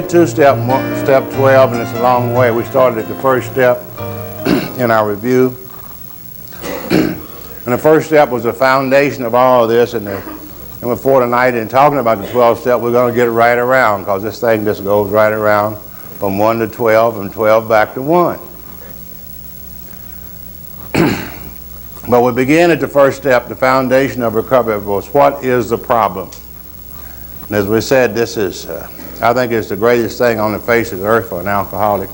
get to step 12, and it's a long way. We started at the first step in our review. And the first step was the foundation of all of this, and before tonight, in talking about the 12th step, we're going to get it right around, because this thing just goes right around from 1 to 12 and 12 back to 1. But we begin at the first step, the foundation of recovery was, what is the problem? And as we said, this is, I think it's the greatest thing on the face of the earth for an alcoholic,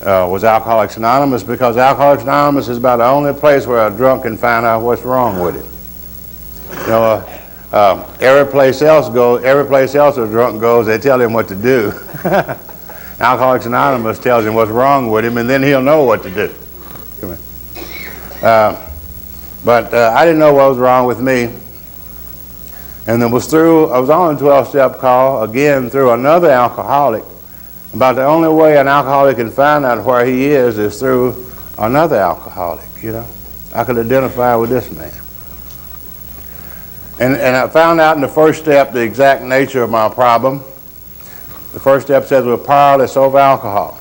was Alcoholics Anonymous, because Alcoholics Anonymous is about the only place where a drunk can find out what's wrong with him. You know, every place else a drunk goes, they tell him what to do. Alcoholics Anonymous tells him what's wrong with him, and then he'll know what to do. Come here. But I didn't know what was wrong with me. And I was on a 12-step call, again, through another alcoholic. About the only way an alcoholic can find out where he is through another alcoholic, you know. I could identify with this man. And I found out in the first step the exact nature of my problem. The first step says we're powerless over alcohol.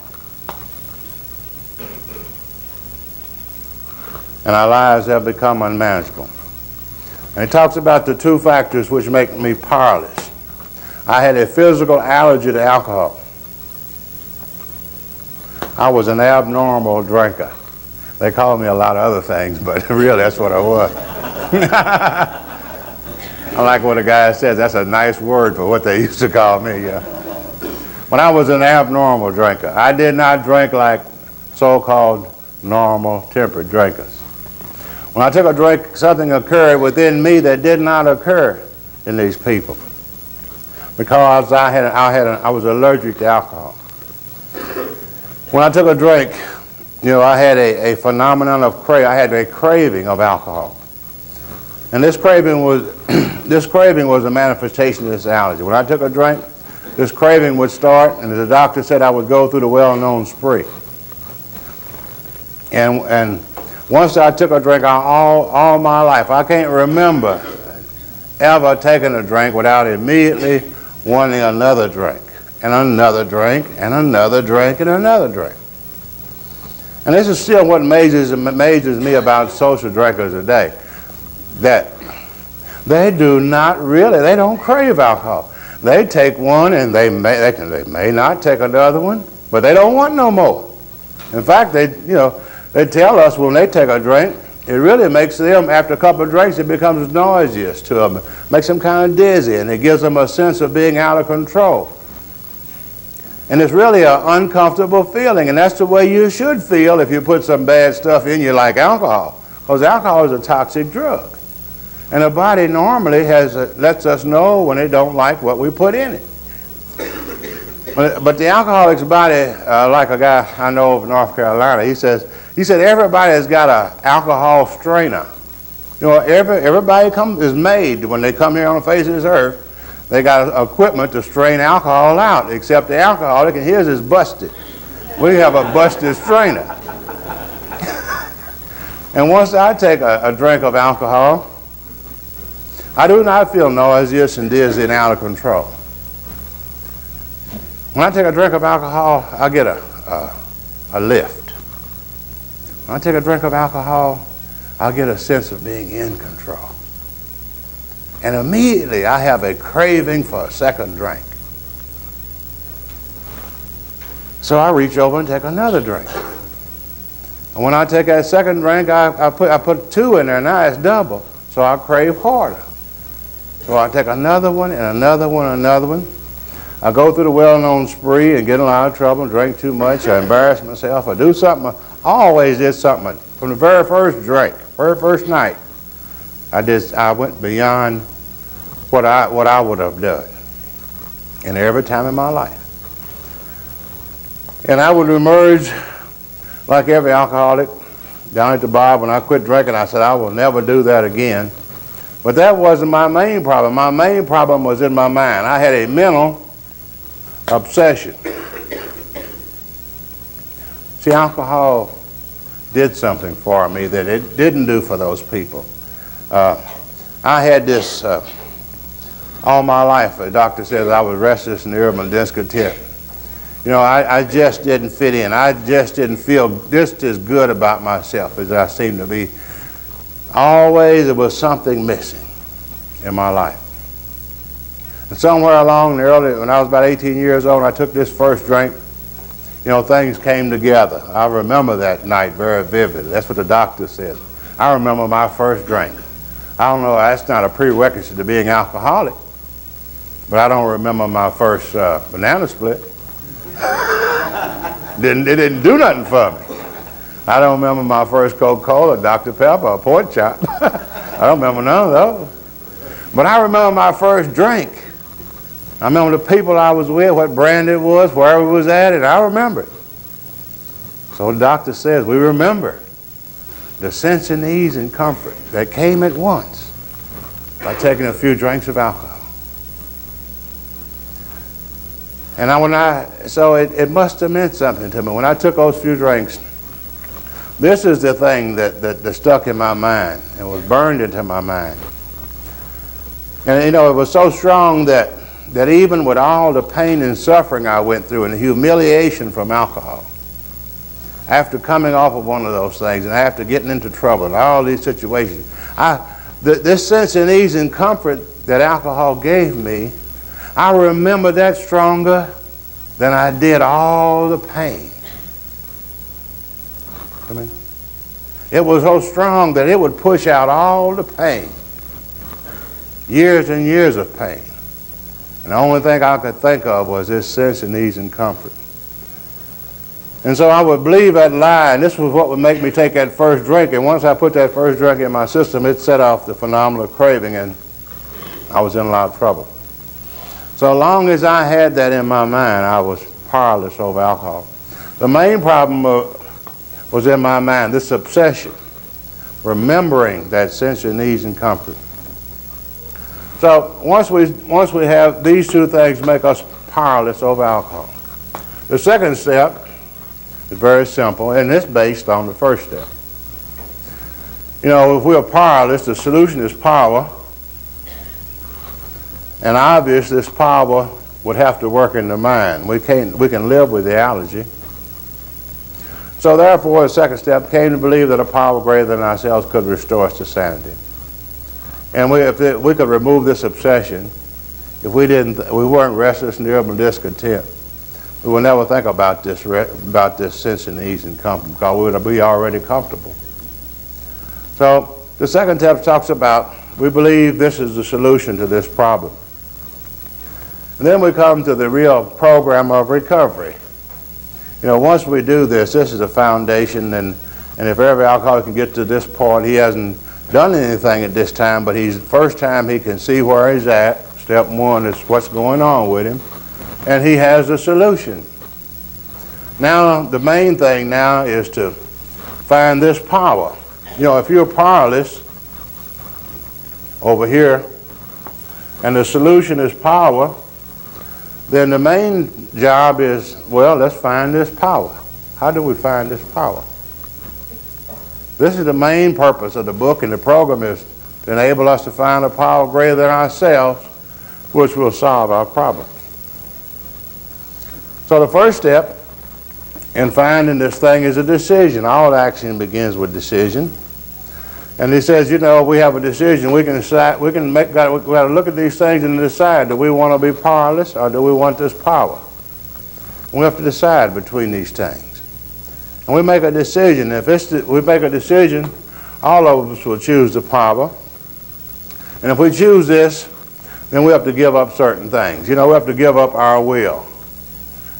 And our lives have become unmanageable. And it talks about the two factors which make me powerless. I had a physical allergy to alcohol. I was an abnormal drinker. They called me a lot of other things, but really that's what I was. I like what a guy says, that's a nice word for what they used to call me. Yeah. When I was an abnormal drinker, I did not drink like so-called normal temperate drinkers. When I took a drink, something occurred within me that did not occur in these people, because I was allergic to alcohol. When I took a drink, you know, I had a phenomenon of I had a craving of alcohol, and this craving was a manifestation of this allergy. When I took a drink, this craving would start, and the doctor said I would go through the well-known spree. And once I took a drink, all my life, I can't remember ever taking a drink without immediately wanting another drink, and another drink, and another drink, and another drink. And this is still what amazes me about social drinkers today, that they don't crave alcohol. They take one, and they may not take another one, but they don't want no more. In fact, they tell us when they take a drink, it really makes them, after a couple of drinks, it becomes nauseous to them. It makes them kind of dizzy, and it gives them a sense of being out of control. And it's really an uncomfortable feeling, and that's the way you should feel if you put some bad stuff in you like alcohol, because alcohol is a toxic drug. And the body normally lets us know when it don't like what we put in it. But the alcoholic's body, like a guy I know of North Carolina, he said everybody has got an alcohol strainer. You know, everybody is made, when they come here on the face of this earth, they got equipment to strain alcohol out, except the alcoholic, and his is busted. We have a busted strainer. And once I take a drink of alcohol, I do not feel nauseous and dizzy and out of control. When I take a drink of alcohol, I get a lift. When I take a drink of alcohol, I get a sense of being in control. And immediately I have a craving for a second drink. So I reach over and take another drink. And when I take that second drink, I put two in there, now it's double. So I crave harder. So I take another one and another one and another one. I go through the well-known spree and get in a lot of trouble, drink too much, I embarrass myself, I do something. I always did something. From the very first drink, very first night, I went beyond what I would have done. And every time in my life. And I would emerge like every alcoholic down at the bar. When I quit drinking, I said, I will never do that again. But that wasn't my main problem. My main problem was in my mind. I had a mental obsession. See, alcohol did something for me that it didn't do for those people. I had this All my life, the doctor says I was restless and irritable and discontent. You know, I just didn't fit in. I just didn't feel just as good about myself as I seemed to be. Always there was something missing in my life. And somewhere along the early, when I was about 18 years old, and I took this first drink, you know, things came together. I remember that night very vividly. That's what the doctor said. I remember my first drink. I don't know, that's not a prerequisite to being alcoholic, but I don't remember my first banana split. It didn't do nothing for me. I don't remember my first Coca-Cola, Dr. Pepper, or pork chop. I don't remember none of those. But I remember my first drink. I remember the people I was with, what brand it was, where we was at, and I remember it. So the doctor says, we remember the sense and ease and comfort that came at once by taking a few drinks of alcohol. And so it must have meant something to me. When I took those few drinks, this is the thing that stuck in my mind and was burned into my mind. And you know, it was so strong that even with all the pain and suffering I went through and the humiliation from alcohol, after coming off of one of those things and after getting into trouble and all these situations, this sense of ease and comfort that alcohol gave me, I remember that stronger than I did all the pain. I mean, it was so strong that it would push out all the pain. Years and years of pain. And the only thing I could think of was this sense of ease and comfort. And so I would believe that lie, and this was what would make me take that first drink. And once I put that first drink in my system, it set off the phenomenal craving, and I was in a lot of trouble. So long as I had that in my mind, I was powerless over alcohol. The main problem was in my mind, this obsession, remembering that sense of ease and comfort. So once we have these two things make us powerless over alcohol. The second step is very simple, and it's based on the first step. You know, if we are powerless, the solution is power. And obviously this power would have to work in the mind. We can live with the allergy. So therefore, the second step came to believe that a power greater than ourselves could restore us to sanity. And if we could remove this obsession, if we weren't restless and irritable and discontent, we would never think about this sense of ease and comfort, because we would be already comfortable. So the second step talks about, we believe this is the solution to this problem. And then we come to the real program of recovery. You know, once we do this is a foundation, and if every alcoholic can get to this point, he hasn't done anything at this time, but first time he can see where he's at. Step one is what's going on with him, and he has a solution. Now, the main thing now is to find this power. You know, if you're powerless over here, and the solution is power, then the main job is, well, let's find this power. How do we find this power? This is the main purpose of the book, and the program is to enable us to find a power greater than ourselves, which will solve our problems. So the first step in finding this thing is a decision. All action begins with decision. And he says, you know, we have a decision. We can decide. We got to look at these things and decide: do we want to be powerless, or do we want this power? And we have to decide between these things. And we make a decision. If we make a decision, all of us will choose the power. And if we choose this, then we have to give up certain things. You know, we have to give up our will.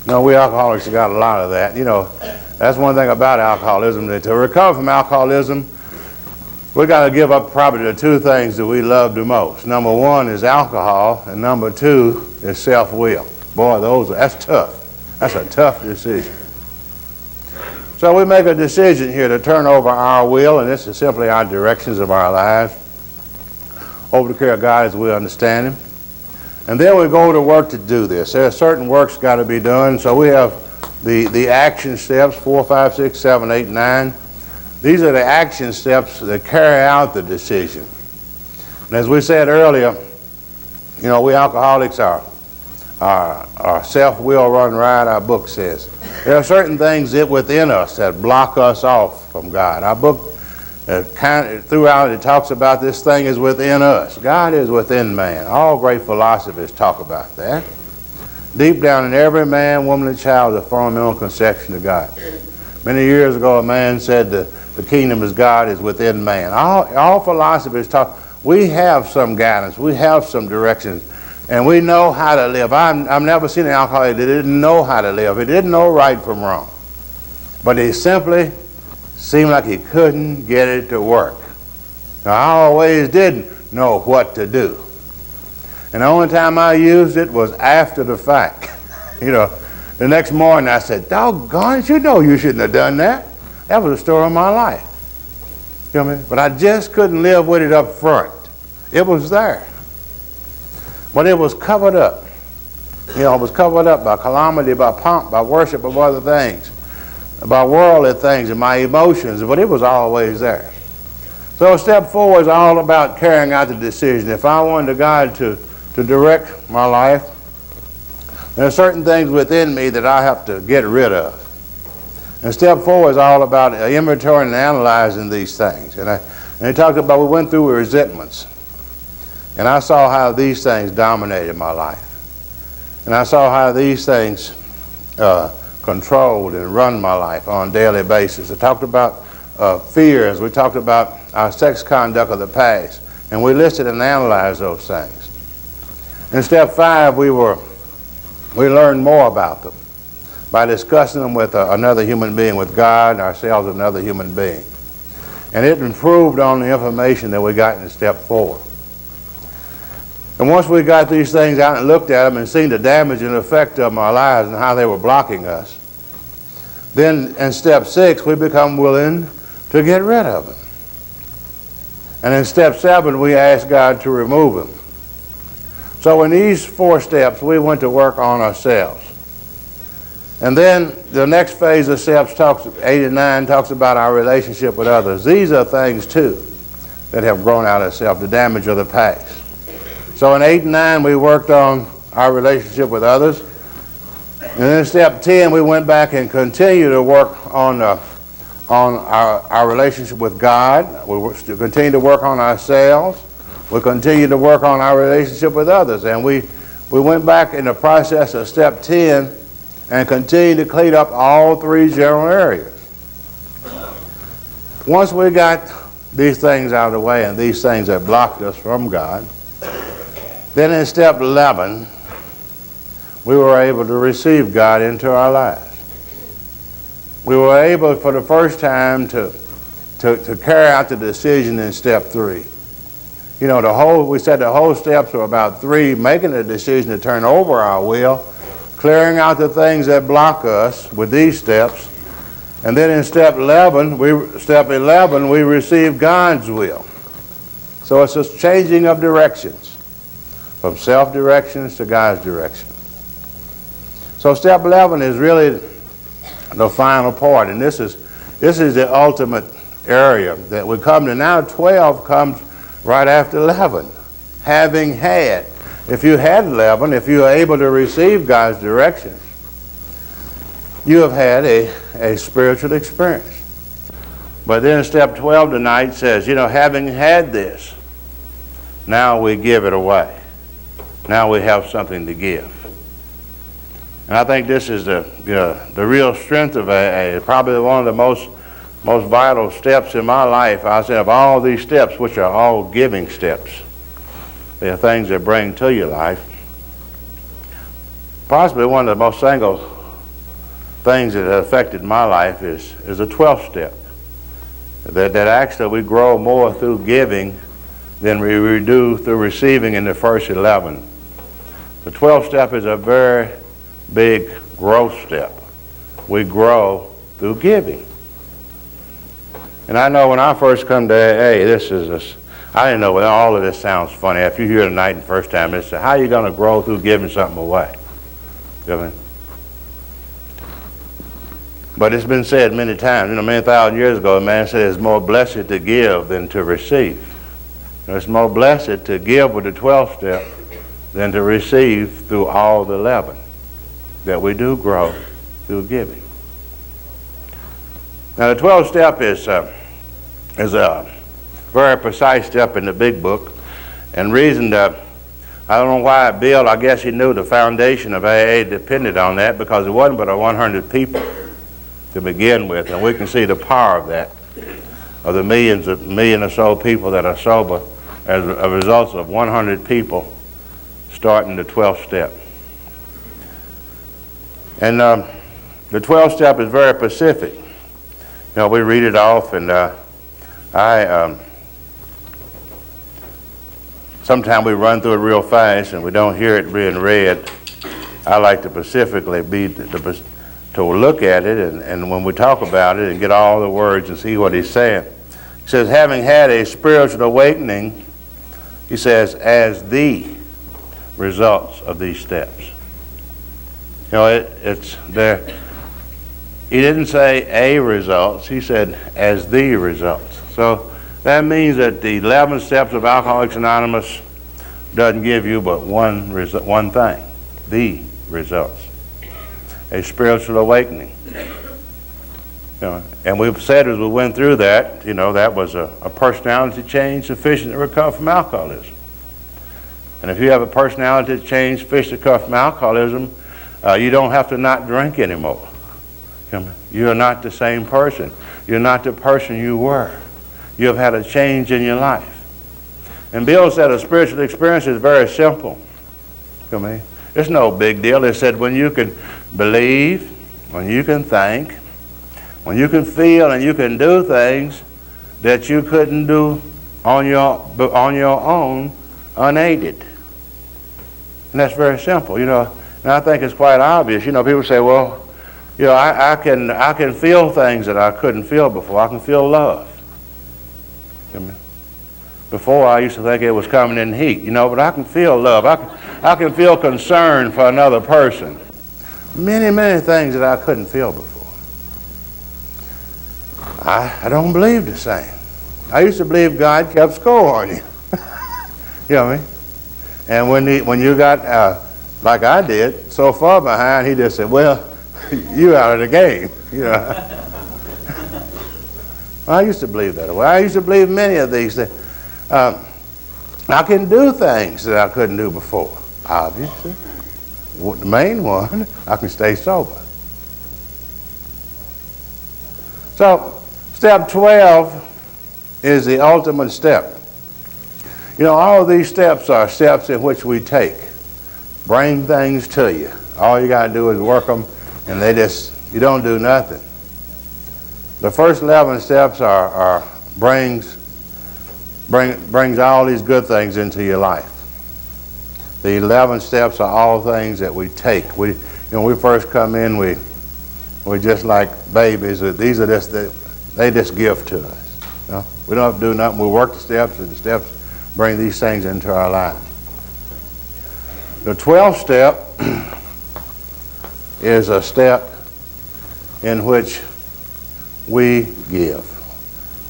You know, we alcoholics have got a lot of that. You know, that's one thing about alcoholism. That to recover from alcoholism, we got to give up probably the two things that we love the most. Number one is alcohol, and number two is self-will. Boy, that's tough. That's a tough decision. So we make a decision here to turn over our will, and this is simply our directions of our lives, over the care of God as we understand Him. And then we go to work to do this. There are certain works got to be done. So we have the action steps, 4, 5, 6, 7, 8, 9. These are the action steps that carry out the decision. And as we said earlier, You know, we alcoholics are self-will run riot, our book says. There are certain things within us that block us off from God. Our book, throughout it talks about this thing is within us. God is within man. All great philosophers talk about that. Deep down in every man, woman, and child is a fundamental conception of God. Many years ago, a man said the kingdom of God is within man. All philosophers talk. We have some guidance. We have some directions. And we know how to live. I've never seen an alcoholic that didn't know how to live. He didn't know right from wrong. But he simply seemed like he couldn't get it to work. Now, I always did know what to do. And the only time I used it was after the fact. You know, the next morning I said, doggone it, you know you shouldn't have done that. That was the story of my life. You know what I mean? But I just couldn't live with it up front. It was there. But it was covered up. You know, it was covered up by calamity, by pomp, by worship of other things, by worldly things and my emotions, but it was always there. So step 4 is all about carrying out the decision. If I wanted God to direct my life, there are certain things within me that I have to get rid of. And step 4 is all about inventorying and analyzing these things. And he talked about, we went through resentments. And I saw how these things dominated my life. And I saw how these things controlled and run my life on a daily basis. I talked about fears. We talked about our sex conduct of the past. And we listed and analyzed those things. In step 5, we learned more about them by discussing them with another human being, with God, ourselves, another human being. And it improved on the information that we got in step 4. And once we got these things out and looked at them and seen the damage and effect of our lives and how they were blocking us, then in step 6, we become willing to get rid of them. And in step 7, we ask God to remove them. So in these 4 steps, we went to work on ourselves. And then the next phase of steps, 8 and 9, talks about our relationship with others. These are things, too, that have grown out of self, the damage of the past. So in 8 and 9, we worked on our relationship with others. And then in step 10, we went back and continued to work on our relationship with God. We continue to work on ourselves. We continue to work on our relationship with others. And we went back in the process of step 10 and continued to clean up all 3 general areas. Once we got these things out of the way and these things that blocked us from God, then in step 11, we were able to receive God into our lives. We were able for the first time to carry out the decision in step 3. You know, we said the whole steps were about 3, making a decision to turn over our will, clearing out the things that block us with these steps. And then in step 11, we receive God's will. So it's a changing of directions, from self-directions to God's direction. So step 11 is really the final part, and this is the ultimate area that we come to. Now 12 comes right after 11. Having had. If you had 11, if you are able to receive God's direction, you have had a spiritual experience. But then step 12 tonight says, you know, having had this, now we give it away. Now we have something to give. And I think this is the real strength of AA. Probably one of the most vital steps in my life. I said of all these steps, which are all giving steps, they are things that bring to your life. Possibly one of the most single things that affected my life is the 12th step. That actually we grow more through giving than we do through receiving in the first 11. The 12th step is a very big growth step. We grow through giving. And I know when I first come to AA, I didn't know, all of this sounds funny. If you hear it tonight the first time, it's how are you going to grow through giving something away? You know what I mean? But it's been said many times, many thousand years ago, a man said it's more blessed to give than to receive. It's more blessed to give with the 12th step than to receive through all the 11, that we do grow through giving. Now the 12th step is a very precise step in the big book, and reason that I don't know why Bill, I guess he knew the foundation of AA depended on that, because it wasn't but 100 people to begin with, and we can see the power of that, of the million or so people that are sober as a result of 100 people starting the 12th step. And the 12th step is very specific. You know, we read it off, and sometimes we run through it real fast and we don't hear it being read. I like to specifically to look at it, and when we talk about it and get all the words and see what he's saying. He says, having had a spiritual awakening, he says, as the results of these steps. You know, it's there. He didn't say a results, he said as the results. So that means that the 11 steps of Alcoholics Anonymous doesn't give you but one thing, the results. A spiritual awakening. You know, and we've said as we went through that, you know, that was a personality change sufficient to recover from alcoholism. And if you have a personality change sufficient to recover from alcoholism, you don't have to not drink anymore. You are not the same person. You're not the person you were. You have had a change in your life. And Bill said a spiritual experience is very simple. It's no big deal. He said when you can believe, when you can think, when you can feel and you can do things that you couldn't do on your own unaided. And that's very simple, you know. And I think it's quite obvious. You know, people say, well, you know, I can feel things that I couldn't feel before. I can feel love. Before I used to think it was coming in heat, you know, but I can feel love. I can feel concern for another person. Many things that I couldn't feel before. I don't believe the same. I used to believe God kept score on you. You know what I mean? And when you got, like I did, so far behind, he just said, well, you out of the game, you know. I used to believe that way. I used to believe many of these things. I can do things that I couldn't do before, obviously. The main one, I can stay sober. So, step 12 is the ultimate step. You know, all of these steps are steps in which we take. Bring things to you. All you got to do is work them, and you don't do nothing. The first 11 steps brings all these good things into your life. The 11 steps are all things that we take. When we first come in, we just like babies. These are they just give to us. You know? We don't have to do nothing. We work the steps, and the steps bring these things into our life. The 12th step is a step in which we give.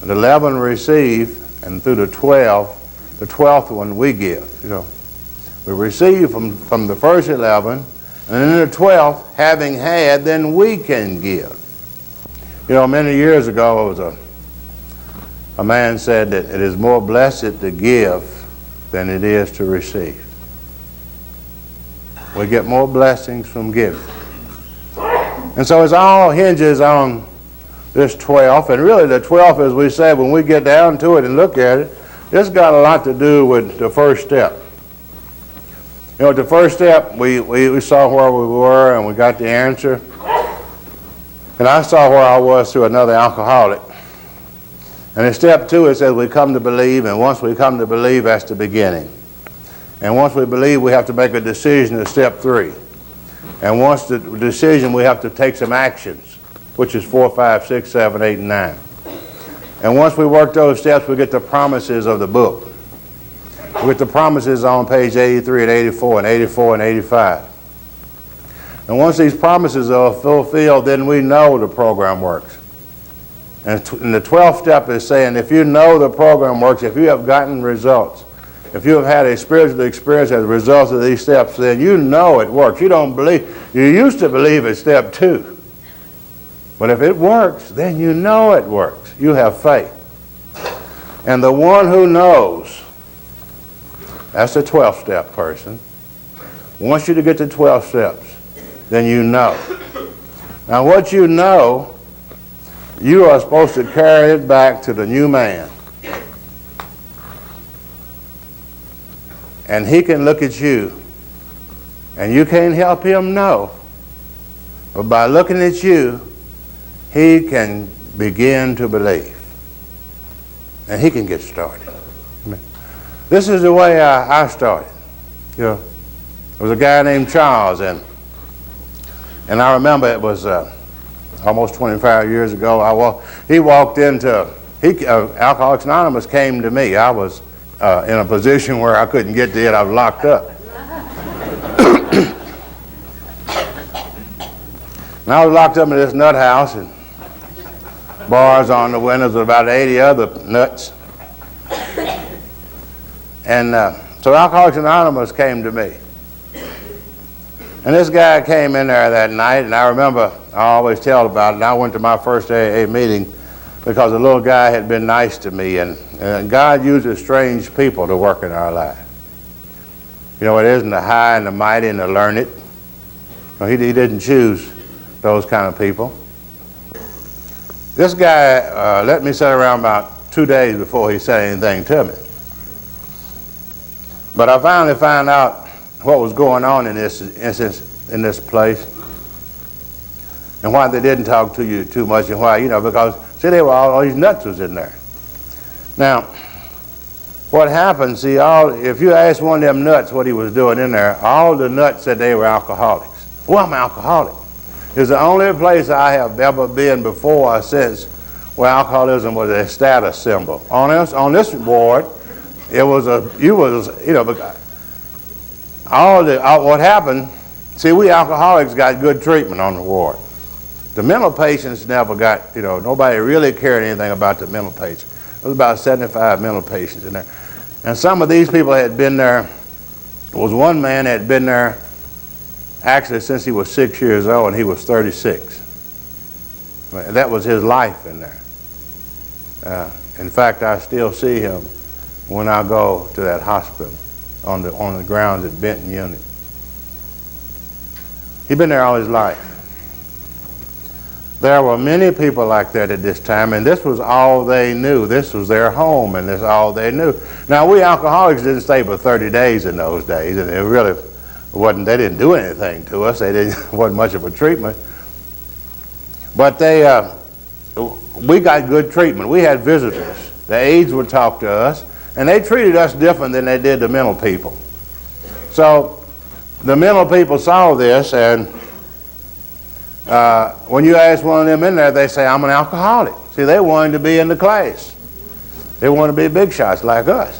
The 11 receive, and through the 12th one we give. You know, we receive from the first 11, and then the 12th, having had, then we can give. You know, many years ago, it was a man said that it is more blessed to give than it is to receive. We get more blessings from giving. And so it all hinges on this 12th, and really the 12th, as we say, when we get down to it and look at it, it's got a lot to do with the first step. You know, the first step, we saw where we were and we got the answer. And I saw where I was through another alcoholic. And in step 2, it says we come to believe, and once we come to believe, that's the beginning. And once we believe, we have to make a decision at step 3. And once the decision, we have to take some actions, which is 4, 5, 6, 7, 8, and 9. And once we work those steps, we get the promises of the book. We get the promises on page 83 and 84 and 84 and 85. And once these promises are fulfilled, then we know the program works. And the 12th step is saying if you know the program works, if you have gotten results, if you have had a spiritual experience as a result of these steps, then you know it works. You don't believe, you used to believe it's step 2. But if it works, then you know it works. You have faith. And the one who knows, that's the 12th step person, wants you to get to 12 steps, then you know. Now what you know, you are supposed to carry it back to the new man. And he can look at you, and you can't help him know. But by looking at you, he can begin to believe. And he can get started. This is the way I started. You know, there was a guy named Charles, and I remember it was almost 25 years ago. He walked into, Alcoholics Anonymous came to me. I was in a position where I couldn't get to it. I was locked up. And I was locked up in this nut house, and bars on the windows with about 80 other nuts. And so Alcoholics Anonymous came to me. And this guy came in there that night, and I remember, I always tell about it, and I went to my first AA meeting because a little guy had been nice to me, and God uses strange people to work in our life. You know, it isn't the high and the mighty and the learned. No, he didn't choose those kind of people. This guy let me sit around about 2 days before he said anything to me. But I finally found out what was going on in this instance, in this place, and why they didn't talk to you too much, and why, you know, because, see, they were all these nuts was in there. Now, what happened, see, if you ask one of them nuts what he was doing in there, all the nuts said they were alcoholics. Well, I'm an alcoholic. It's the only place I have ever been before or since where alcoholism was a status symbol. On this ward, it was what happened, see, we alcoholics got good treatment on the ward. The mental patients never got, nobody really cared anything about the mental patients. There was about 75 mental patients in there. And some of these people had been there. There was one man that had been there actually since he was 6 years old, and he was 36. That was his life in there. In fact, I still see him when I go to that hospital on the grounds at Benton Unit. He'd been there all his life. There were many people like that at this time, and this was all they knew. This was their home, and this is all they knew. Now, we alcoholics didn't stay for 30 days in those days, and it really wasn't, they didn't do anything to us. Wasn't much of a treatment. But we got good treatment. We had visitors. The aides would talk to us, and they treated us different than they did the mental people. So the mental people saw this, and when you ask one of them in there, they say, I'm an alcoholic. See, they wanted to be in the class. They wanted to be big shots like us.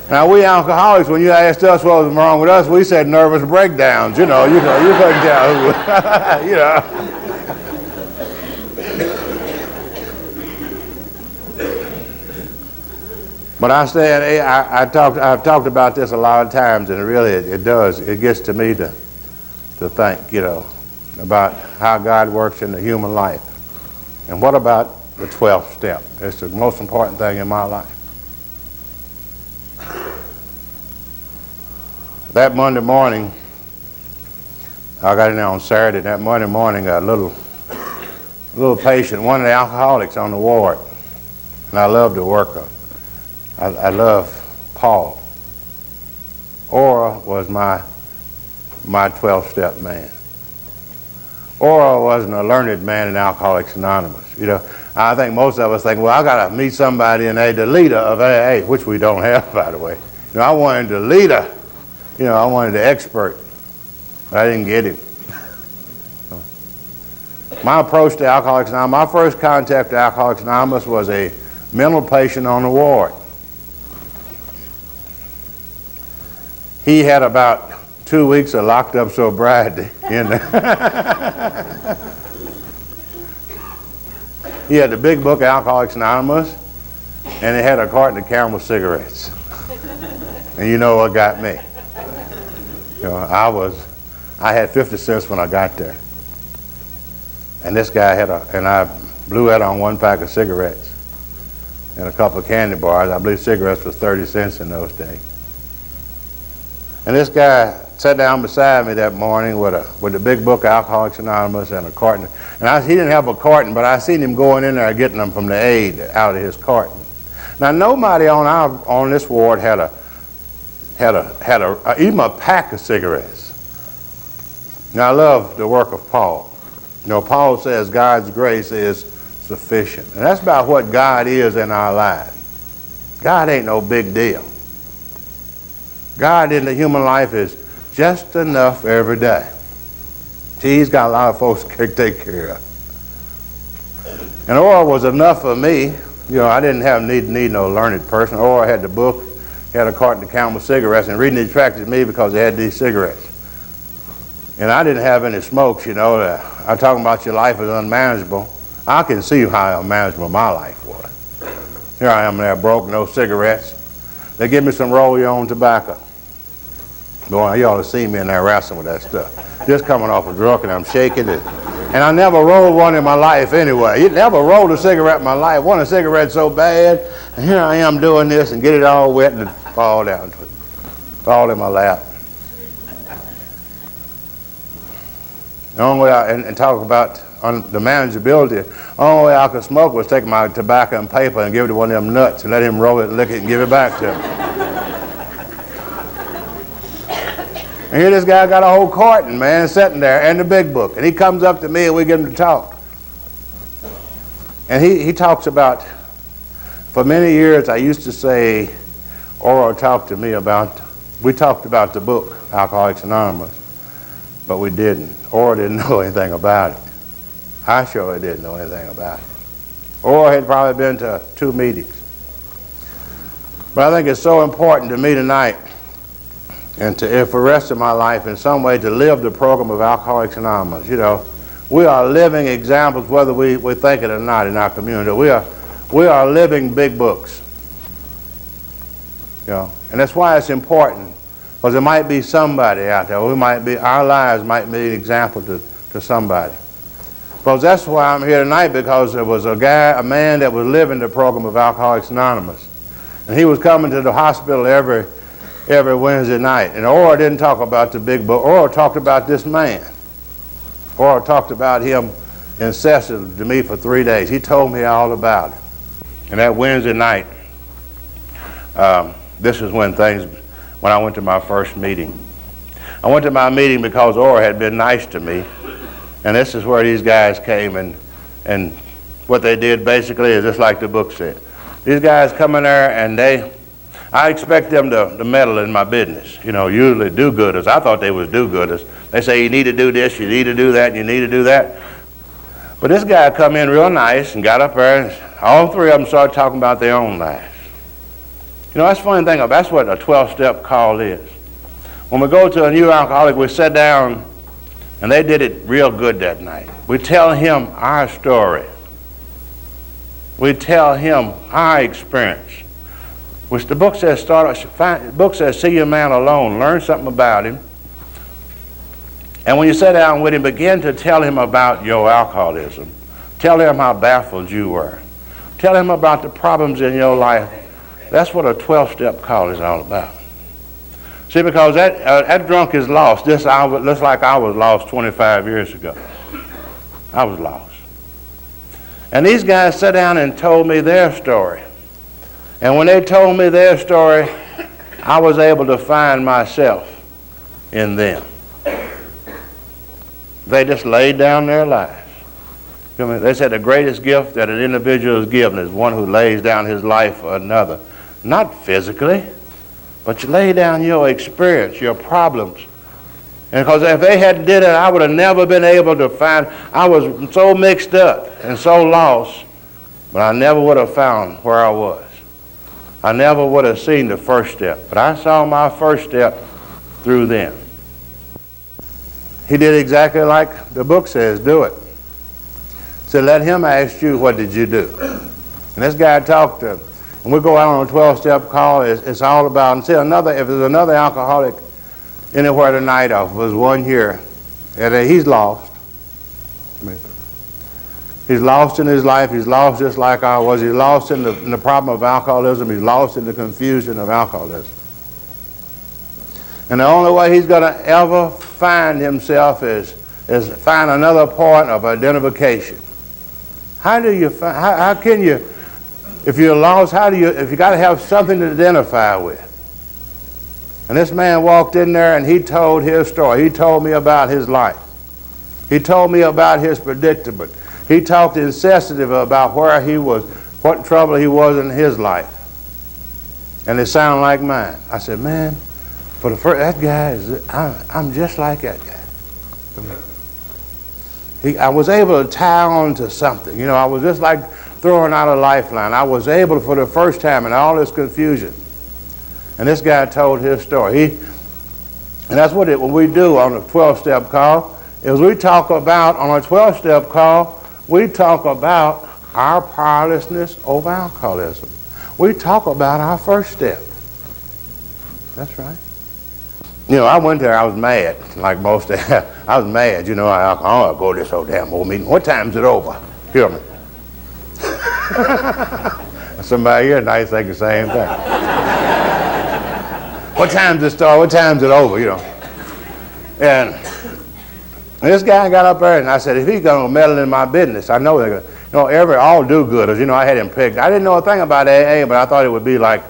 Now, we alcoholics, when you asked us what was wrong with us, we said nervous breakdowns. You couldn't tell who, But I've talked about this a lot of times, and really it gets to me to think, about how God works in the human life. And what about the 12th step? It's the most important thing in my life. That Monday morning, I got in there on Saturday. That Monday morning, a little patient, one of the alcoholics on the ward, and I love to work with. I love Paul. Ora was my 12-step man. Ora wasn't a learned man in Alcoholics Anonymous. I think most of us think, well, I got to meet somebody in the leader of AA, which we don't have, by the way. I wanted the leader. I wanted the expert, but I didn't get him. My approach to Alcoholics Anonymous, my first contact to Alcoholics Anonymous was a mental patient on the ward. He had about 2 weeks of locked up sobriety in there. He had the big book, Alcoholics Anonymous. and it had a carton of Camel cigarettes. And you know what got me? You know, I had 50 cents when I got there. And this guy and I blew that on one pack of cigarettes and a couple of candy bars. I believe cigarettes was 30 cents in those days. And this guy sat down beside me that morning with a big book of Alcoholics Anonymous and a carton. And he didn't have a carton, but I seen him going in there getting them from the aide out of his carton. Now nobody on this ward had even a pack of cigarettes. Now I love the work of Paul. You know, Paul says God's grace is sufficient. And that's about what God is in our lives. God ain't no big deal. God in the human life is just enough every day. See, he's got a lot of folks to take care of. And oil was enough for me. You know, I didn't need no learned person. Oil had the book, had a carton of Camel cigarettes, and reading attracted me because they had these cigarettes. And I didn't have any smokes, you know. I'm talking about your life is unmanageable. I can see how unmanageable my life was. Here I am there, broke, no cigarettes. They give me some roll-your-own tobacco. Boy, you ought to see me in there wrestling with that stuff. Just coming off a drunk and I'm shaking it. And I never rolled one in my life anyway. You never rolled a cigarette in my life. One a cigarette so bad, and here I am doing this and get it all wet and fall down, fall in my lap. The only way and talk about the manageability, the only way I could smoke was take my tobacco and paper and give it to one of them nuts and let him roll it, lick it, and give it back to him. And here this guy got a whole carton, man, sitting there, and the big book. And he comes up to me and we get him to talk. And he talks about, for many years I used to say, Oro talked to me about, we talked about the book, Alcoholics Anonymous, but we didn't. Oro didn't know anything about it. I surely didn't know anything about it. Oro had probably been to 2 meetings. But I think it's so important to me tonight and for the rest of my life in some way to live the program of Alcoholics Anonymous. You know, we are living examples whether we think it or not in our community. We are living big books. You know, and that's why it's important, because there might be somebody out there. Our lives might be an example to somebody. Because that's why I'm here tonight, because there was a man that was living the program of Alcoholics Anonymous. And he was coming to the hospital every Wednesday night. And Oro didn't talk about the big book. Oro talked about this man. Oro talked about him incessantly to me for 3 days. He told me all about it. And that Wednesday night, this is when I went to my first meeting. I went to my meeting because Oro had been nice to me. And this is where these guys came, and what they did basically is just like the book said. These guys come in there and I expect them to meddle in my business. You know, usually do-gooders. I thought they was do-gooders. They say you need to do this, you need to do that, and you need to do that. But this guy come in real nice and got up there, and all 3 of them started talking about their own lives. You know, that's the funny thing. That's what a 12-step call is. When we go to a new alcoholic, we sit down, and they did it real good that night. We tell him our story. We tell him our experience. Which the book says, see your man alone, learn something about him. And when you sit down with him, begin to tell him about your alcoholism. Tell him how baffled you were. Tell him about the problems in your life. That's what a 12-step call is all about. See, because that drunk is lost. Just like I was lost 25 years ago. I was lost. And these guys sat down and told me their story. And when they told me their story, I was able to find myself in them. They just laid down their lives. They said the greatest gift that an individual is given is one who lays down his life for another. Not physically, but you lay down your experience, your problems. And because if they hadn't did it, I would have never been able to find. I was so mixed up and so lost, but I never would have found where I was. I never would have seen the first step, but I saw my first step through them. He did exactly like the book says, do it. So let him ask you, what did you do? And this guy talked to, When we go out on a 12-step call, it's all about, and see, if there's another alcoholic anywhere tonight, or if there's one here, and he's lost. He's lost in his life. He's lost just like I was. He's lost in the problem of alcoholism. He's lost in the confusion of alcoholism. And the only way he's going to ever find himself is find another point of identification. How do you find, how can you, if you're lost, if you got to have something to identify with? And this man walked in there and he told his story. He told me about his life. He told me about his predicament. He talked incessantly about where he was, what trouble he was in his life. And it sounded like mine. I said, man, for the first, that guy is, I'm just like that guy. I was able to tie on to something. You know, I was just like throwing out a lifeline. I was able, for the first time in all this confusion. And this guy told his story. And that's what when we do on a 12-step call, is we talk about, on a 12-step call, we talk about our powerlessness over alcoholism. We talk about our first step. That's right. You know, I went there, I was mad, like most of them. I was mad, you know, I go to this old damn old meeting. What time's it over? Hear me. Somebody here tonight think the same thing. What time's it start? What time's it over, you know? And this guy got up there and I said, if he's going to meddle in my business, I know they're going to, you know, all do-gooders, you know, I had him picked. I didn't know a thing about AA, but I thought it would be like,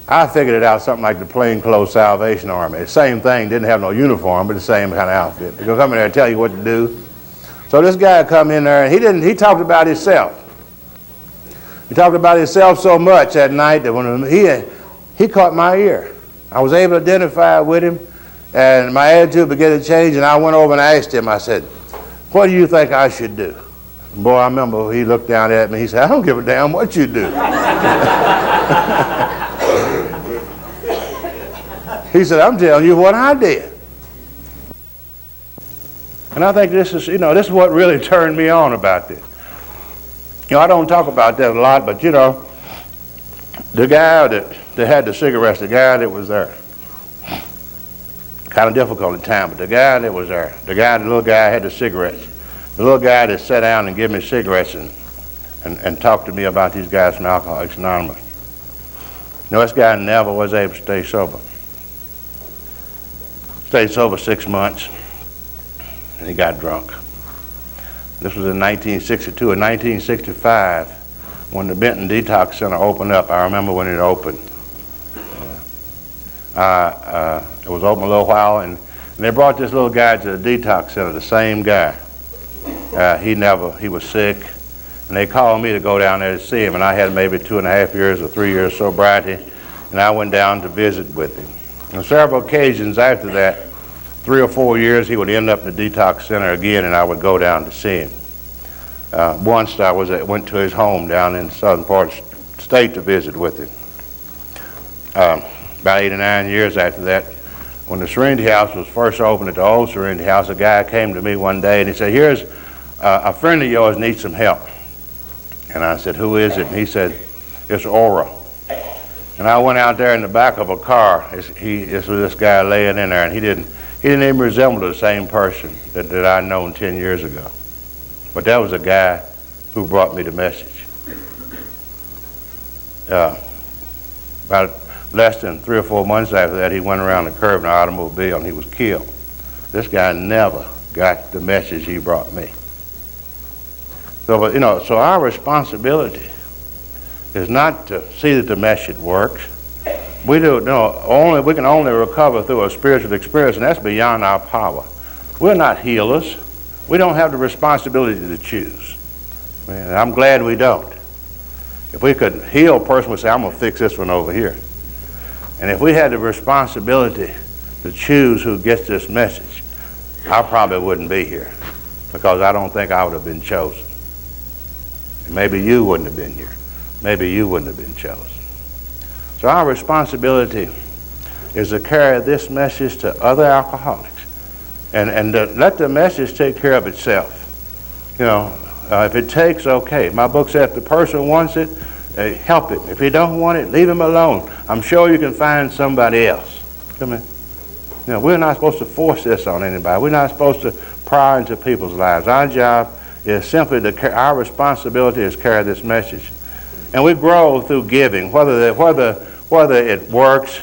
I figured it out, something like the plainclothes Salvation Army. The same thing, didn't have no uniform, but the same kind of outfit. They're going to come in there and tell you what to do. So this guy come in there and he talked about himself. He talked about himself so much that night that when he caught my ear. I was able to identify with him, and my attitude began to change, and I went over and asked him, I said, what do you think I should do? Boy, I remember he looked down at me, he said, I don't give a damn what you do. He said, I'm telling you what I did. And I think this is, you know, this is what really turned me on about this. You know, I don't talk about that a lot, but you know, the guy that had the cigarettes, the guy that was there, kind of difficult at the time, but the guy that was there, the little guy had the cigarettes, the little guy that sat down and gave me cigarettes and talked to me about these guys from Alcoholics Anonymous. You know, this guy never was able to stay sober. Stayed sober 6 months, and he got drunk. This was in 1962. In 1965, when the Benton Detox Center opened up, I remember when it opened. It was open a little while, and they brought this little guy to the detox center, the same guy. He was sick, and they called me to go down there to see him, and I had maybe 2.5 years or 3 years sobriety, and I went down to visit with him. On several occasions after that, 3 or 4 years, he would end up in the detox center again, and I would go down to see him. Once I went to his home down in the southern part of the state to visit with him. About 8 or 9 years after that, when the Serenity House was first opened at the old Serenity House, a guy came to me one day and he said, here's a friend of yours needs some help. And I said, who is it? And he said, it's Ora. And I went out there in the back of a car. This was this guy laying in there, and he didn't even resemble the same person that I'd known 10 years ago. But that was a guy who brought me the message. About less than 3 or 4 months after that, he went around the curve in an automobile and he was killed. This guy never got the message he brought me. So, you know, so our responsibility is not to see that the message works. We can only recover through a spiritual experience, and that's beyond our power. We're not healers. We don't have the responsibility to choose. And I'm glad we don't. If we could heal a person, we'd say, I'm going to fix this one over here. And if we had the responsibility to choose who gets this message, I probably wouldn't be here, because I don't think I would have been chosen. And maybe you wouldn't have been here. Maybe you wouldn't have been chosen. So our responsibility is to carry this message to other alcoholics and to let the message take care of itself. You know, if it takes, okay. My book said if the person wants it, help him. If he don't want it, leave him alone. I'm sure you can find somebody else. Come in. You know, we're not supposed to force this on anybody. We're not supposed to pry into people's lives. Our job is simply our responsibility is to carry this message. And we grow through giving, whether it works,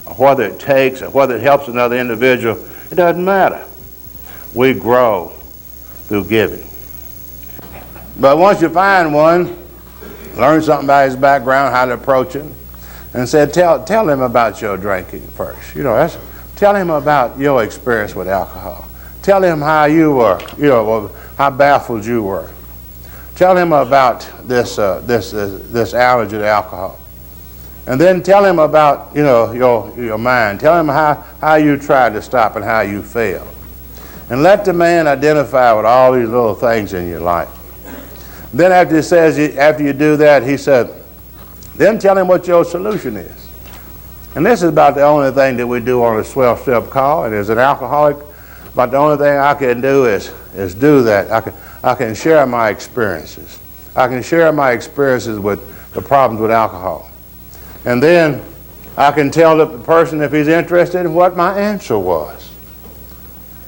or whether it takes, or whether it helps another individual. It doesn't matter. We grow through giving. But once you find one, learn something about his background, how to approach him, and said, tell him about your drinking first. You know, tell him about your experience with alcohol. Tell him how you were, you know, how baffled you were. Tell him about this allergy to alcohol. And then tell him about, you know, your mind. Tell him how you tried to stop and how you failed. And let the man identify with all these little things in your life. Then after you do that, he said, then tell him what your solution is. And this is about the only thing that we do on a 12-step call. And as an alcoholic, about the only thing I can do is do that. I can share my experiences. I can share my experiences with the problems with alcohol. And then I can tell the person, if he's interested, what my answer was.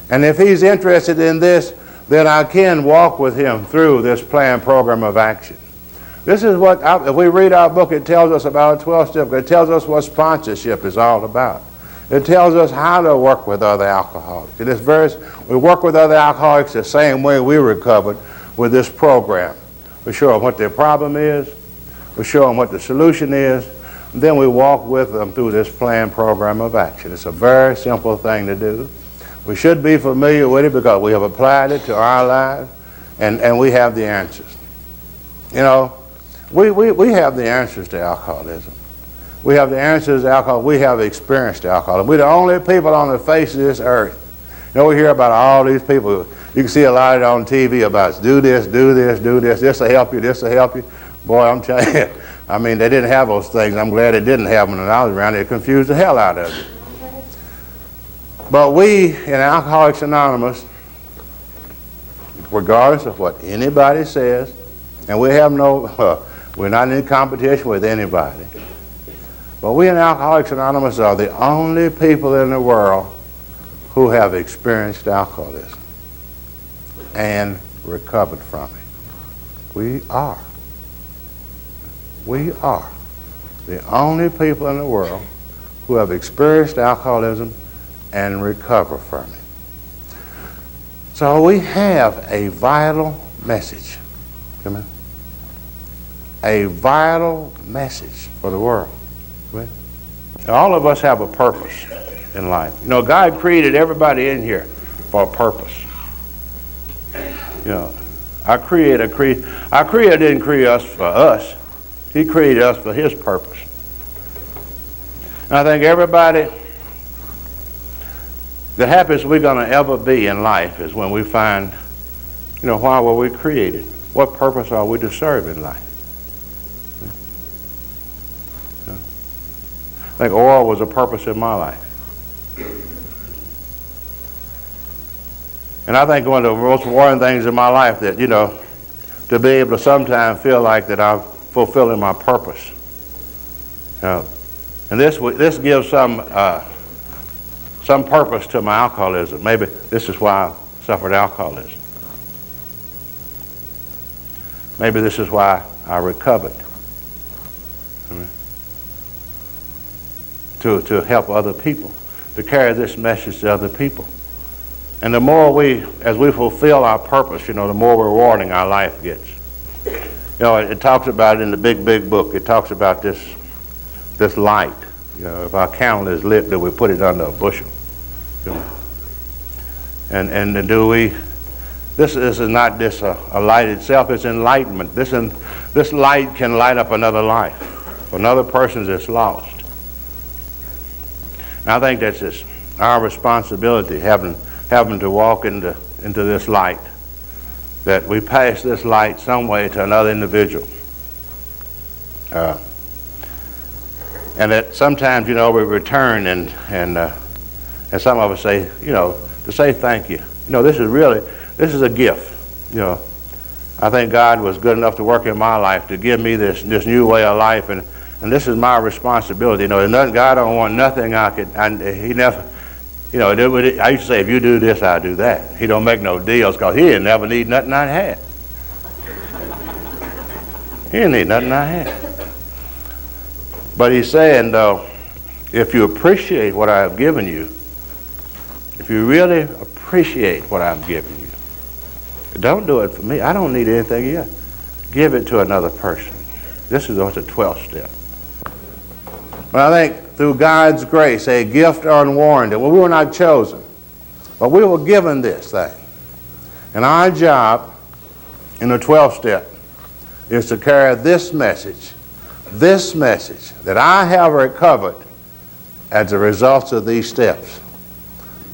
And if he's interested in this, then I can walk with him through this planned program of action. This is what, if we read our book, it tells us about a 12-step. It tells us what sponsorship is all about. It tells us how to work with other alcoholics. In this verse, we work with other alcoholics the same way we recovered with this program. We show them what their problem is. We show them what the solution is. And then we walk with them through this planned program of action. It's a very simple thing to do. We should be familiar with it because we have applied it to our lives, and we have the answers. You know, we have the answers to alcoholism. We have the answers to alcohol. We have experienced alcoholism. We're the only people on the face of this earth. You know, we hear about all these people. You can see a lot of it on TV about do this, do this, do this. This will help you, this will help you. Boy, I'm telling you, I mean, they didn't have those things. I'm glad they didn't have them when I was around. They confused the hell out of you. But we in Alcoholics Anonymous, regardless of what anybody says, and we have we're not in competition with anybody, but we in Alcoholics Anonymous are the only people in the world who have experienced alcoholism and recovered from it. We are. We are the only people in the world who have experienced alcoholism and recover from it. So we have a vital message. Come on. A vital message for the world. All of us have a purpose in life. You know, God created everybody in here for a purpose. You know, our Creator didn't create us for us. He created us for His purpose. And I think everybody, the happiest we're going to ever be in life is when we find, you know, why were we created? What purpose are we to serve in life? I think oil was a purpose in my life. And I think one of the most rewarding things in my life that, you know, to be able to sometimes feel like that I'm fulfilling my purpose. And this gives some purpose to my alcoholism. Maybe this is why I suffered alcoholism. Maybe this is why I recovered. To help other people, to carry this message to other people. And the more as we fulfill our purpose, you know, the more rewarding our life gets. You know, it talks about it in the big book. It talks about this light. You know, if our candle is lit, do we put it under a bushel? You know? And do we? This is not just a light itself. It's enlightenment. This light can light up another life, for another person that's lost. And I think that's just our responsibility, having to walk into this light, that we pass this light some way to another individual. And that sometimes, you know, we return and some of us say, you know, to say thank you. You know, this is a gift. You know, I think God was good enough to work in my life to give me this new way of life, and this is my responsibility. You know, there's nothing, God don't want nothing He never, you know, I used to say, if you do this, I'll do that. He don't make no deals because He didn't never need nothing I had. He didn't need nothing I had. But He's saying, though, if you appreciate what I have given you, if you really appreciate what I've given you, don't do it for me. I don't need anything yet. Give it to another person. This is the 12th step. But I think through God's grace, a gift unwarranted. Well, we were not chosen, but we were given this thing. And our job in the 12th step is to carry this message that I have recovered as a result of these steps.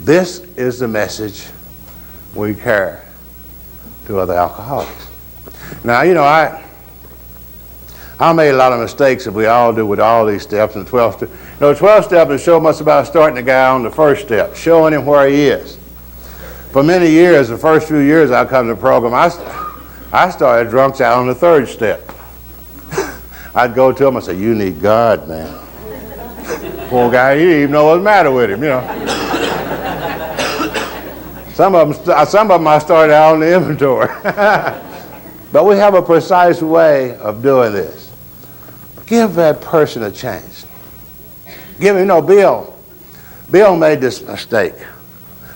This is the message we carry to other alcoholics. Now, you know, I made a lot of mistakes, as we all do with all these steps. And the 12th step, you know, the 12th step is so much about starting the guy on the first step, showing him where he is. For many years, the first few years I come to the program, I started drunks out on the 3rd step. I'd go to him and say, "You need God, man." Poor guy, he didn't even know what was the matter with him, you know. Some of them I started out on the inventory. But we have a precise way of doing this. Give that person a chance. Give him, you know, Bill made this mistake.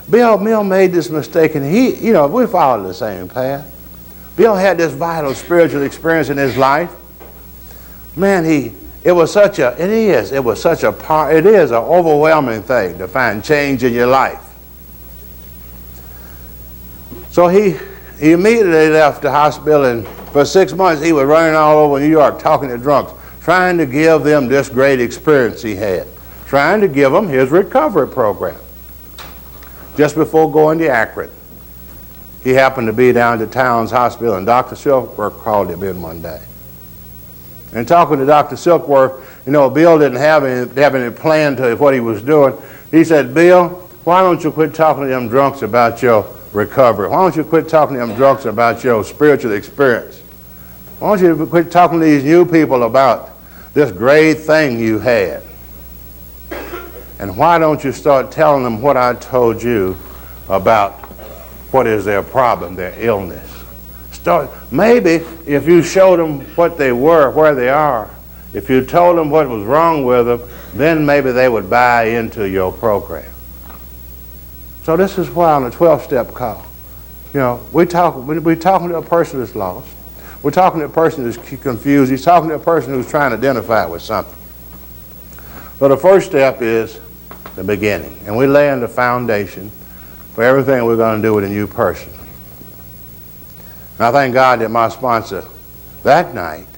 Bill made this mistake, and he, you know, we followed the same path. Bill had this vital spiritual experience in his life. Man, it is an overwhelming thing to find change in your life. So he immediately left the hospital, and for 6 months he was running all over New York talking to drunks, trying to give them this great experience he had, trying to give them his recovery program. Just before going to Akron, he happened to be down at Towns Hospital, and Dr. Silkworth called him in one day. And talking to Dr. Silkworth, you know, Bill didn't have any plan to what he was doing. He said, "Bill, why don't you quit talking to them drunks about your recovery? Why don't you quit talking to them drunks about your spiritual experience? Why don't you quit talking to these new people about this great thing you had? And why don't you start telling them what I told you about what is their problem, their illness? Maybe if you showed them what they were, where they are, if you told them what was wrong with them, then maybe they would buy into your program." So this is why on the 12-step call, you know, we're talking to a person that's lost. We're talking to a person who's confused. He's talking to a person who's trying to identify with something. So the first step is the beginning, and we're laying the foundation for everything we're going to do with a new person. And I thank God that my sponsor that night,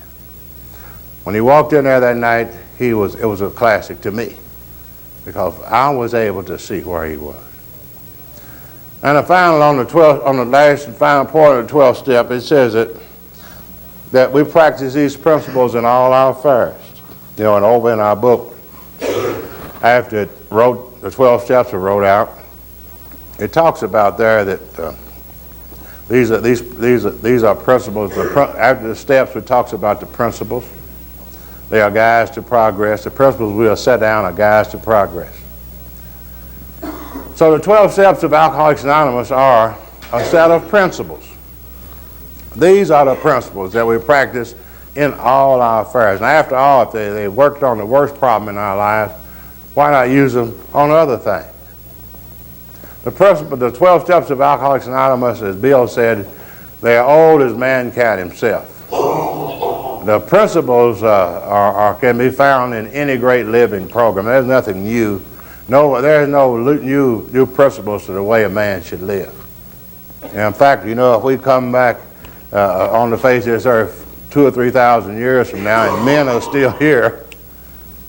when he walked in there that night, it was a classic to me, because I was able to see where he was. And the final on the last and final part of the 12th step, it says that we practice these principles in all our affairs. You know, and over in our book, after the 12 steps were wrote out, it talks about there that these are principles. After the steps, it talks about the principles. They are guides to progress. The principles we will set down are guides to progress. So the 12 steps of Alcoholics Anonymous are a set of principles. These are the principles that we practice in all our affairs. Now, after all, if they worked on the worst problem in our lives, why not use them on other things? The 12 steps of Alcoholics Anonymous, as Bill said, they are old as mankind himself. The principles can be found in any great living program. There's nothing new. There's no new principles to the way a man should live. And in fact, you know, if we come back on the face of this earth 2,000 or 3,000 years from now, and men are still here,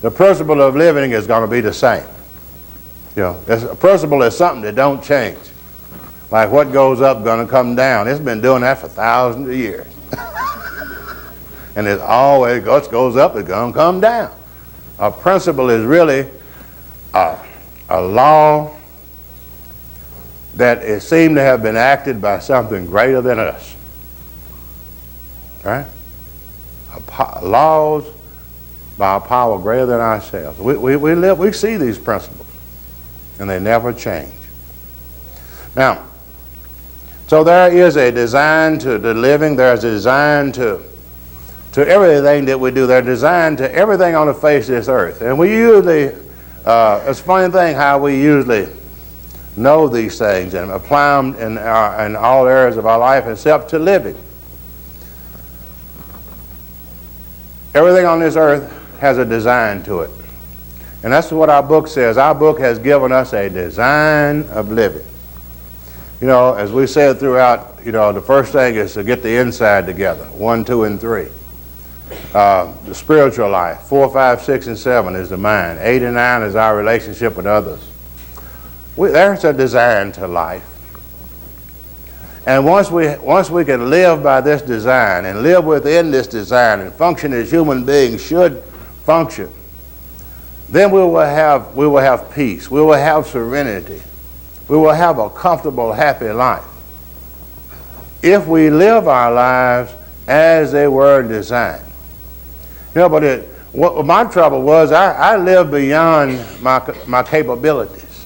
the principle of living is going to be the same. You know, a principle is something that don't change. Like what goes up going to come down. It's been doing that for thousands of years. And it's always what goes up is going to come down. A principle is really a law that it seemed to have been acted by something greater than us. Right? Laws by a power greater than ourselves. We see these principles, and they never change. Now, so there is a design to the living. There's a design to everything that we do. They're designed to everything on the face of this earth. And we usually, it's a funny thing how we usually know these things and apply them in all areas of our life except to living. Everything on this earth has a design to it. And that's what our book says. Our book has given us a design of living. You know, as we said throughout, you know, the first thing is to get the inside together, 1, 2, and 3. The spiritual life, 4, 5, 6, and 7 is the mind. 8 and 9 is our relationship with others. There's a design to life. And once we can live by this design and live within this design and function as human beings should function, then we will have peace. We will have serenity. We will have a comfortable, happy life if we live our lives as they were designed. You know, but what my trouble was, I lived beyond my capabilities.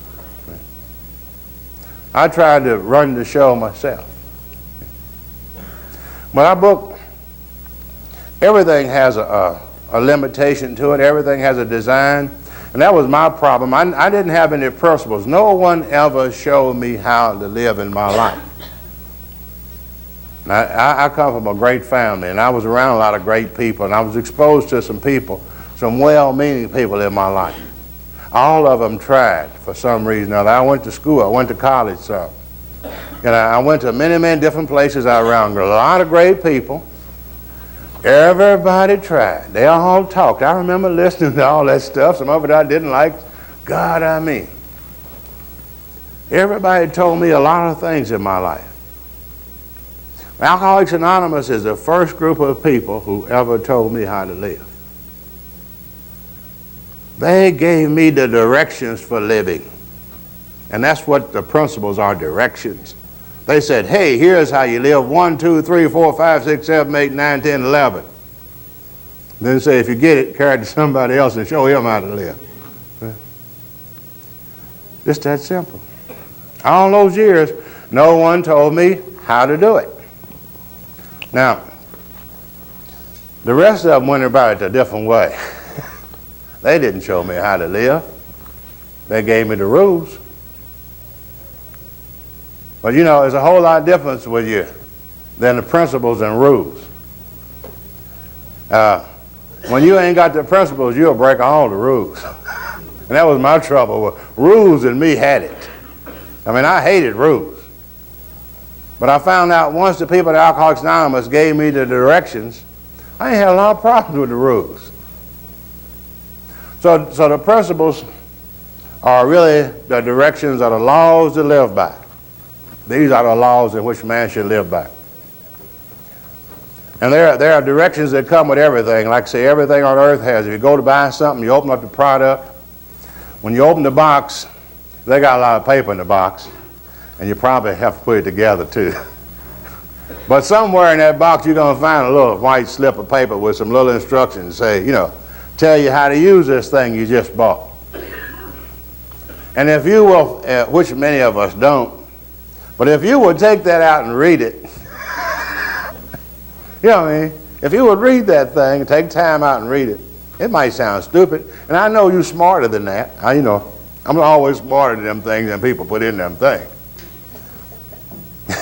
I tried to run the show myself. But our book, everything has a limitation to it. Everything has a design. And that was my problem. I didn't have any principles. No one ever showed me how to live in my life. I come from a great family, and I was around a lot of great people, and I was exposed to some people, some well-meaning people in my life. All of them tried for some reason or other. I went to school. I went to college some. And I went to many, many different places. I around a lot of great people. Everybody tried. They all talked. I remember listening to all that stuff. Some of it I didn't like. God, I mean. Everybody told me a lot of things in my life. Alcoholics Anonymous is the first group of people who ever told me how to live. They gave me the directions for living. And that's what the principles are, directions. They said, hey, here's how you live 1, 2, 3, 4, 5, 6, 7, 8, 9, 10, 11. Then say, if you get it, carry it to somebody else and show him how to live. Just that simple. All those years, no one told me how to do it. Now, the rest of them went about it a different way. They didn't show me how to live. They gave me the rules. But you know, there's a whole lot of difference with you than the principles and rules. When you ain't got the principles, you'll break all the rules. And that was my trouble. Rules and me had it. I mean, I hated rules. But I found out once the people at Alcoholics Anonymous gave me the directions, I ain't had a lot of problems with the rules. So the principles are really the directions or the laws to live by. These are the laws in which man should live by. And there are directions that come with everything. Like I say, everything on earth has. If you go to buy something, you open up the product. When you open the box, they got a lot of paper in the box. And you probably have to put it together too. But somewhere in that box, you're going to find a little white slip of paper with some little instructions say, you know, tell you how to use this thing you just bought. And if you will, which many of us don't, but if you would take that out and read it, you know what I mean? If you would read that thing and take time out and read it, it might sound stupid. And I know you're smarter than that. You know, I'm always smarter than them things than people put in them things.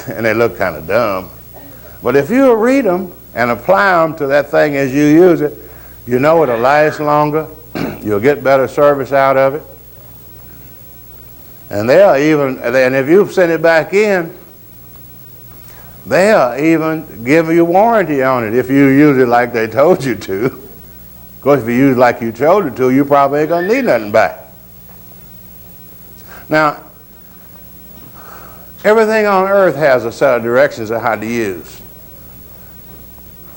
And they look kind of dumb. But if you read them and apply them to that thing as you use it, you know it'll last longer. You'll get better service out of it. And and if you send it back in, they'll even give you warranty on it if you use it like they told you to. Of course, if you use it like you told it to, you probably ain't going to need nothing back. Now, everything on earth has a set of directions of how to use.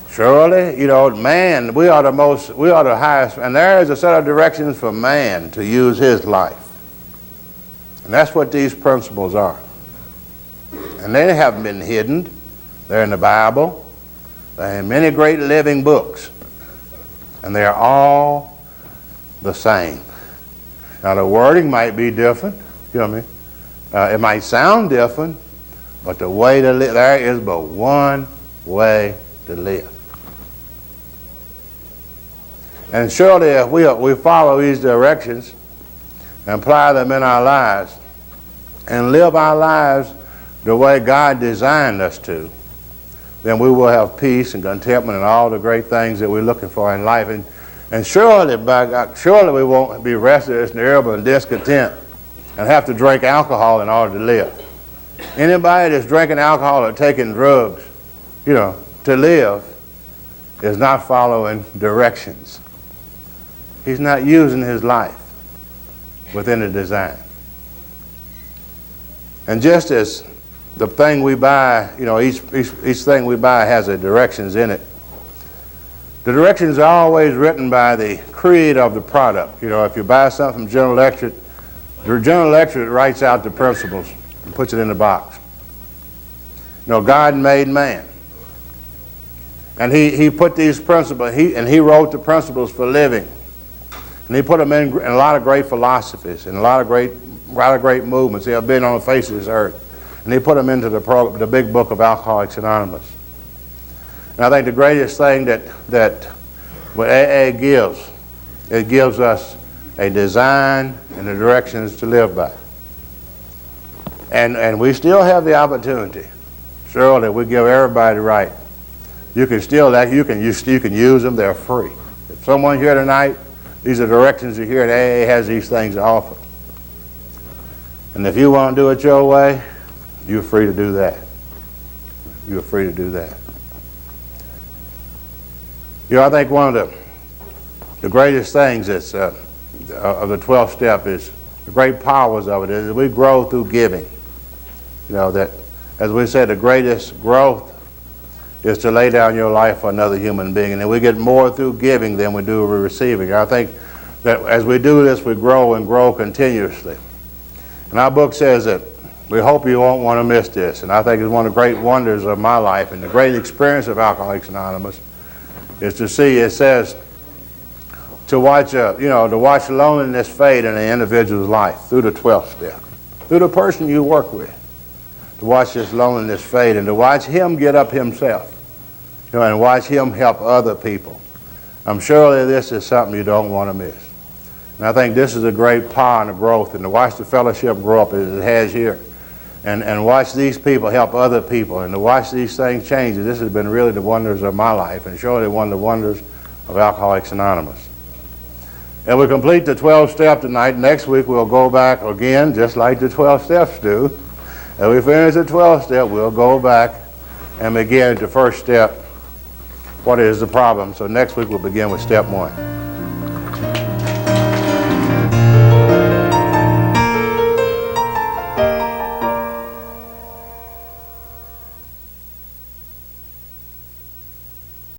Surely, you know, man, we are the highest, and there is a set of directions for man to use his life. And that's what these principles are. And they haven't been hidden. They're in the Bible. There are many great living books, and they are all the same. Now the wording might be different, you know what I mean? It might sound different, but the way to live, there is but one way to live. And surely if we follow these directions and apply them in our lives and live our lives the way God designed us to, then we will have peace and contentment and all the great things that we're looking for in life. And surely, by God, surely we won't be restless and irritable and discontent and have to drink alcohol in order to live. Anybody that's drinking alcohol or taking drugs, you know, to live is not following directions. He's not using his life within the design. And just as the thing we buy, you know, each thing we buy has a directions in it. The directions are always written by the creator of the product. You know, if you buy something from General Electric, the General Electric writes out the principles and puts it in the box. You know, God made man. And he put these principles, he wrote the principles for living. And he put them in a lot of great philosophies and a lot of great movements that have been on the face of this earth. And he put them into the big book of Alcoholics Anonymous. And I think the greatest thing that what AA gives, it gives us a design and the directions to live by. And we still have the opportunity. Surely we give everybody the right. You can use them, they're free. If someone here tonight, these are directions you hear, and AA has these things to offer. And if you want to do it your way, you're free to do that. You're free to do that. You know, I think one of the greatest things that's of the 12th step is the great powers of it is that we grow through giving. You know, that, as we said, the greatest growth is to lay down your life for another human being. And then we get more through giving than we do receiving. I think that as we do this, we grow and grow continuously. And our book says that we hope you won't want to miss this. And I think it's one of the great wonders of my life and the great experience of Alcoholics Anonymous is to see, it says, to watch loneliness fade in an individual's life through the 12th step, through the person you work with, to watch this loneliness fade and to watch him get up himself, you know, and watch him help other people. I'm surely this is something you don't want to miss. And I think this is a great power and a growth, and to watch the fellowship grow up as it has here, and watch these people help other people, and to watch these things change. This has been really the wonders of my life, and surely one of the wonders of Alcoholics Anonymous. And we complete the 12th step tonight. Next week we'll go back again, just like the 12 steps do. As we finish the 12th step, we'll go back and begin the first step. What is the problem? So next week we'll begin with step 1.